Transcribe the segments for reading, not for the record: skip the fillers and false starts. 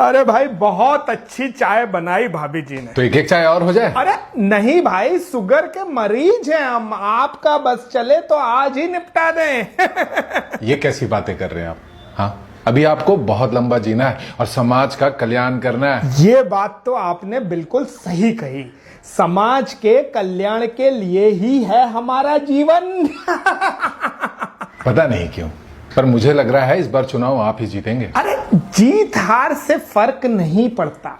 अरे भाई बहुत अच्छी चाय बनाई भाभी जी ने। तो एक एक चाय और हो जाए। अरे नहीं भाई, शुगर के मरीज हैं हम, आपका बस चले तो आज ही निपटा दें। ये कैसी बातें कर रहे हैं आप? हाँ, अभी आपको बहुत लंबा जीना है और समाज का कल्याण करना है। ये बात तो आपने बिल्कुल सही कही। समाज के कल्याण के लिए ही है हमारा जीवन। पता नहीं क्यों, पर मुझे लग रहा है इस बार चुनाव आप ही जीतेंगे। अरे जीत हार से फर्क नहीं पड़ता,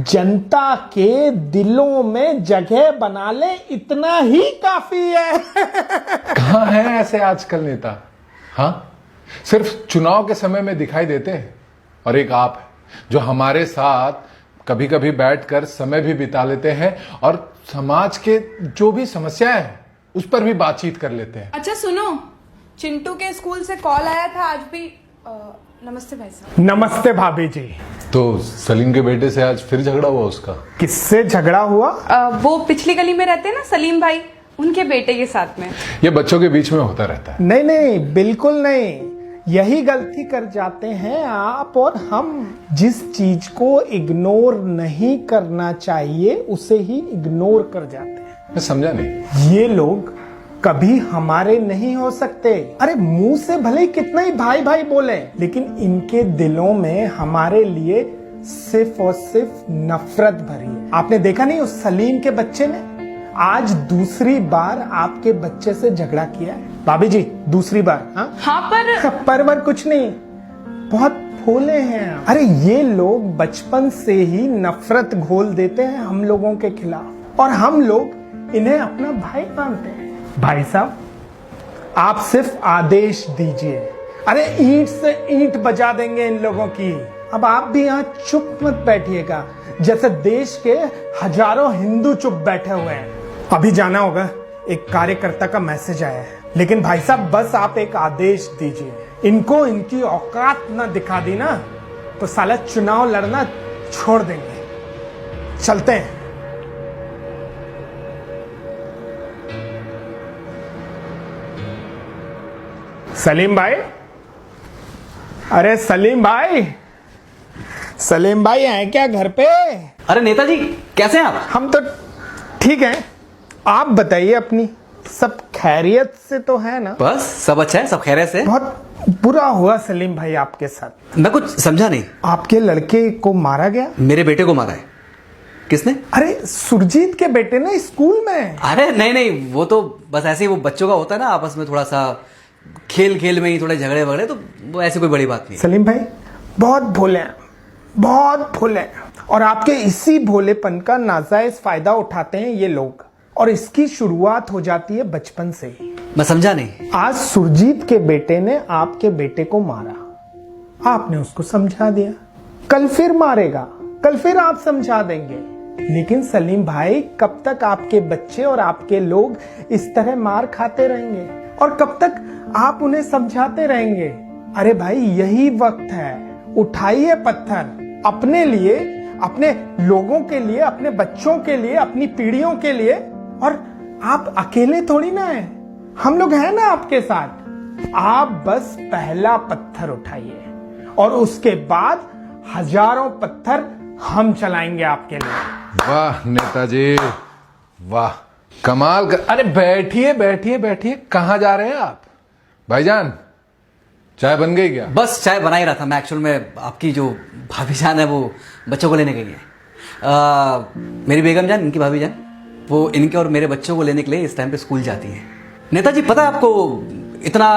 जनता के दिलों में जगह बना ले, इतना ही काफी है। कहाँ हैं ऐसे आजकल नेता? हाँ, सिर्फ चुनाव के समय में दिखाई देते हैं। और एक आप है जो हमारे साथ कभी कभी बैठकर समय भी बिता लेते हैं और समाज के जो भी समस्याएं हैं उस पर भी बातचीत कर लेते हैं। अच्छा सुनो, चिंटू के स्कूल से कॉल आया था आज भी। नमस्ते भाई साहब। नमस्ते भाभी जी। तो सलीम के बेटे से आज फिर झगड़ा हुआ उसका? किससे झगड़ा हुआ? वो पिछली गली में रहते हैं ना सलीम भाई, उनके बेटे के साथ में। ये बच्चों के बीच में होता रहता है। नहीं नहीं, बिल्कुल नहीं। यही गलती कर जाते हैं आप और हम। जिस चीज को इग्नोर नहीं करना चाहिए उसे ही इग्नोर कर जाते हैं। मैं समझा नहीं। ये लोग कभी हमारे नहीं हो सकते। अरे मुंह से भले ही कितना ही भाई भाई बोले, लेकिन इनके दिलों में हमारे लिए सिर्फ और सिर्फ नफरत भरी है। आपने देखा नहीं उस सलीम के बच्चे ने आज दूसरी बार आपके बच्चे से झगड़ा किया है। भाभी जी दूसरी बार। हाँ पर कुछ नहीं, बहुत भोले हैं। अरे ये लोग बचपन से ही नफरत घोल देते हैं हम लोगों के खिलाफ और हम लोग इन्हें अपना भाई मानते हैं। भाई साहब आप सिर्फ आदेश दीजिए, अरे ईंट से ईंट बजा देंगे इन लोगों की। अब आप भी यहाँ चुप मत बैठिएगा जैसे देश के हजारों हिंदू चुप बैठे हुए हैं। अभी जाना होगा, एक कार्यकर्ता का मैसेज आया है। लेकिन भाई साहब बस आप एक आदेश दीजिए, इनको इनकी औकात ना दिखा दी ना तो साला चुनाव लड़ना छोड़ देंगे। चलते हैं। सलीम भाई, अरे सलीम भाई, सलीम भाई हैं क्या घर पे? अरे नेताजी कैसे हैं आप? हम तो ठीक हैं, आप बताइए अपनी। सब खैरियत से तो है ना? बस सब अच्छा है, सब खैरियत से। बहुत बुरा हुआ सलीम भाई आपके साथ। मैं कुछ समझा नहीं। आपके लड़के को मारा गया? मेरे बेटे को मारा है। किसने? अरे सुरजीत के बेटे ने स्कूल में। अरे नहीं नहीं, वो तो बस ऐसे ही, वो बच्चों का होता है ना, आपस में थोड़ा सा खेल खेल में ही थोड़े झगड़े वगड़े, तो वो ऐसी कोई बड़ी बात नहीं। सलीम भाई बहुत भोले हैं, बहुत भोले हैं और आपके इसी भोलेपन का नाजायज फायदा उठाते हैं ये लोग। और इसकी शुरुआत हो जाती है बचपन से ही। मैं समझा नहीं। आज सुरजीत के बेटे ने आपके बेटे को मारा, आपने उसको समझा दिया। कल फिर मारेगा, कल फिर आप समझा देंगे। लेकिन सलीम भाई कब तक आपके बच्चे और आपके लोग इस तरह मार खाते रहेंगे और कब तक आप उन्हें समझाते रहेंगे? अरे भाई यही वक्त है, उठाइए पत्थर अपने लिए, अपने लोगों के लिए, अपने बच्चों के लिए, अपनी पीढ़ियों के लिए। और आप अकेले थोड़ी ना हैं, हम लोग हैं ना आपके साथ। आप बस पहला पत्थर उठाइए और उसके बाद हजारों पत्थर हम चलाएंगे आपके लिए। वाह नेताजी वाह, कमाल कर। अरे बैठिए बैठिए बैठिए, कहाँ जा रहे हैं आप? भाईजान चाय बन गई क्या? बस चाय बना ही रहा था मैं। एक्चुअल में आपकी जो भाभी जान है वो बच्चों को लेने गई है। मेरी बेगम जान, इनकी भाभी जान, वो इनके और मेरे बच्चों को लेने के लिए इस टाइम पे स्कूल जाती है। नेताजी पता है आपको इतना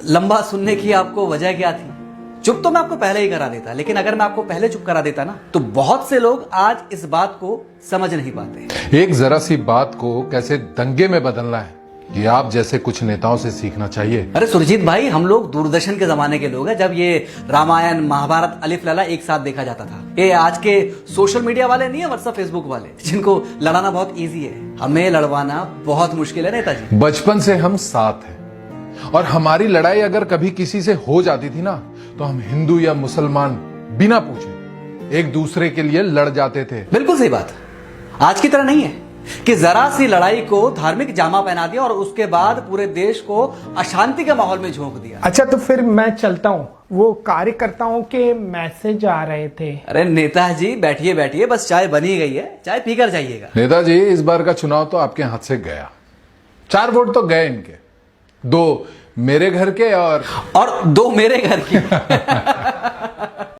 लंबा सुनने की आपको वजह क्या थी? चुप तो मैं आपको पहले ही करा देता, लेकिन अगर मैं आपको पहले चुप करा देता ना तो बहुत से लोग आज इस बात को समझ नहीं पाते। एक जरा सी बात को कैसे दंगे में बदलना है, ये आप जैसे कुछ नेताओं से सीखना चाहिए। अरे सुरजीत भाई, हम लोग दूरदर्शन के जमाने के लोग हैं, जब ये रामायण महाभारत अलिफ लला एक साथ देखा जाता था। ये आज के सोशल मीडिया वाले नहीं है, व्हाट्सएप फेसबुक वाले, जिनको लड़ाना बहुत इजी है, हमें लड़वाना बहुत मुश्किल है नेताजी। बचपन से हम साथ हैं और हमारी लड़ाई अगर कभी किसी से हो जाती थी ना तो हम हिंदू या मुसलमान बिना पूछे एक दूसरे के लिए लड़ जाते थे। बिल्कुल सही बात। आज की तरह नहीं है कि जरा सी लड़ाई को धार्मिक जामा पहना दिया और उसके बाद पूरे देश को अशांति के माहौल में झोंक दिया। अच्छा तो फिर मैं चलता हूँ, वो कार्यकर्ताओं के मैसेज आ रहे थे। अरे नेताजी बैठिए बैठिए, बस चाय बनी गई है, चाय पीकर जाइएगा। नेताजी, इस बार का चुनाव तो आपके हाथ से गया। 4 वोट तो गए इनके, 2 मेरे घर के और 2 मेरे घर की।